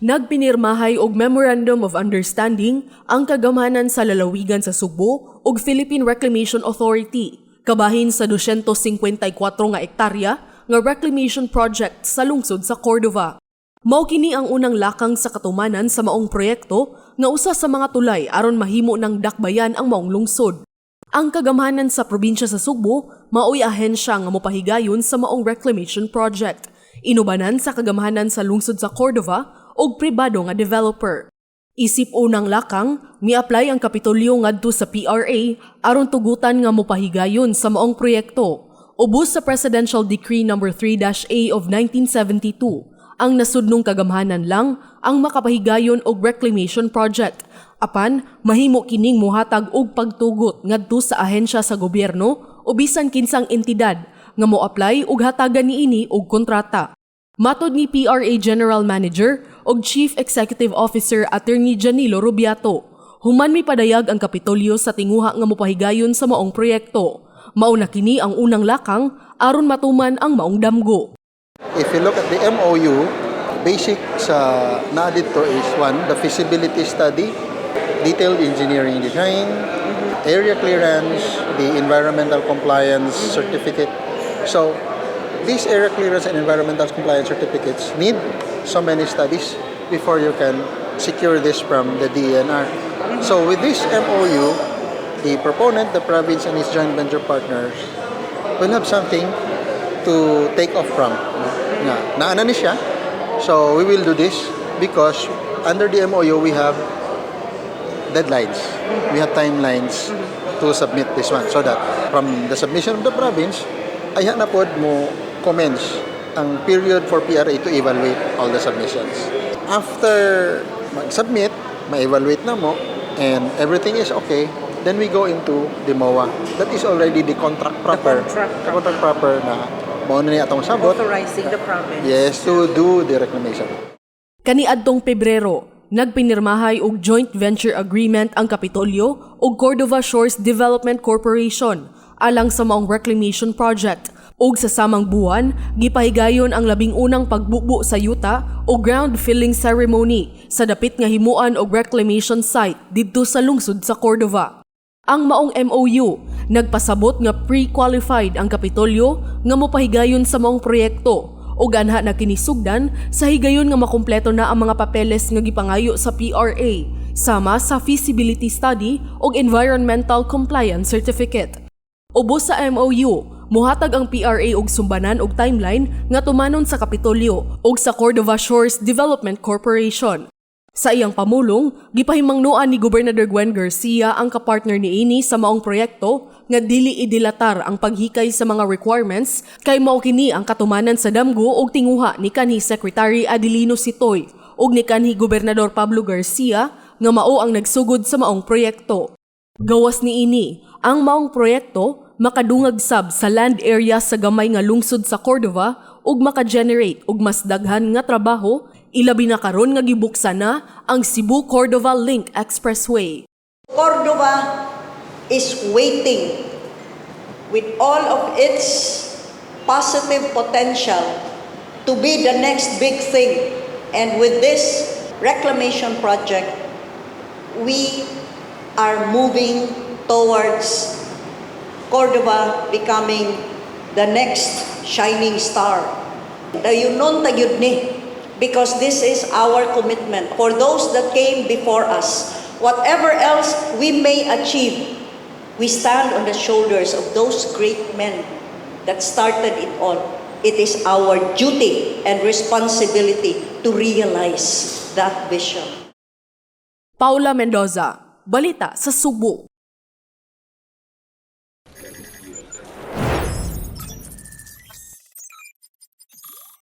Nagpinirmahay og Memorandum of Understanding ang kagamanan sa lalawigan sa Subo ug Philippine Reclamation Authority kabahin sa 254 nga ektarya nga reclamation project sa lungsod sa Cordova. Mao kini ang unang lakang sa katumanan sa maong proyekto nga usa sa mga tulay aron mahimo ng dakbayan ang maong lungsod. Ang kagamanan sa probinsya sa Subo maoy ahensya nga mopahigayon sa maong reclamation project. Inubanan sa kagamahanan sa lungsod sa Cordova og pribado nga developer. Isip unang lakang, mi-apply ang Kapitolyo ngadto sa PRA aron tugutan nga mopahigayon sa maong proyekto. Ubos sa Presidential Decree No. 3-A of 1972, ang nasudnong kagamhanan lang ang makapahigayon og reclamation project. Apan, mahimo kining mohatag og pagtugot ngadto sa ahensya sa gobyerno o bisan kinsang entidad nga mo-apply og hatagan niini og kontrata. Matod ni PRA General Manager og Chief Executive Officer Attorney Janilo Rubiato, human mi padayag ang Kapitolyo sa tinguha nga mopahigayon sa maong proyekto. Mao na kini ang unang lakang aron matuman ang maong damgo. If you look at the MOU, basic sa na dito is one, the feasibility study, detailed engineering design, area clearance, the environmental compliance certificate. So, these area clearance and environmental compliance certificates need so many studies before you can secure this from the DENR. So with this MOU, the proponent, the province and its joint venture partners will have something to take off from. Naana ni siya. So we will do this because under the MOU we have deadlines. We have timelines to submit this one so that from the submission of the province, ay na pod mo commence ang period for PRA to evaluate all the submissions. After mag-submit, ma-evaluate na mo, and everything is okay, then we go into the MOA. That is already the contract proper. The contract proper na mao na ni atong sabot. Authorizing the province. Yes, to do the reclamation. Kaniadtong Pebrero, nagpinirmahay og joint venture agreement ang Kapitolyo ug Cordova Shores Development Corporation alang sa maong reclamation project. Ug sa samang buwan, gipahigayon ang labing unang pagbubo sa yuta o ground filling ceremony sa dapit nga himuan og reclamation site didto sa lungsod sa Cordova. Ang maong MOU nagpasabot nga pre-qualified ang Kapitolyo nga mopahigayon sa maong proyekto ug anha na kinisugdan sa higayon nga makumpleto na ang mga papeles nga gipangayo sa PRA sama sa feasibility study ug environmental compliance certificate. Ubos sa MOU, muhatag ang PRA og sumbanan og timeline nga tumanon sa Kapitolyo ug sa Cordova Shores Development Corporation. Sa iyang pamulong, gipahimangnuan ni Gobernador Gwen Garcia ang kapartner niini sa maong proyekto nga dili idilatar ang paghikay sa mga requirements kay mao kini ang katumanan sa damgo og tinguha ni kanhi Secretary Adelino Sitoy ug ni kanhi Gobernador Pablo Garcia nga mao ang nagsugod sa maong proyekto. Gawas niini, ang maong proyekto makadungag sab sa land area sa gamay nga lungsod sa Cordova ug maka-generate og mas daghan nga trabaho, ilabi na karon nga gibuksan na ang Cebu-Cordova Link Expressway. Cordova is waiting with all of its positive potential to be the next big thing. And with this reclamation project, we are moving towards Cordova becoming the next shining star. Dayunon tayud ni, because this is our commitment for those that came before us. Whatever else we may achieve, we stand on the shoulders of those great men that started it all. It is our duty and responsibility to realize that vision. Paula Mendoza, Balita sa Subo.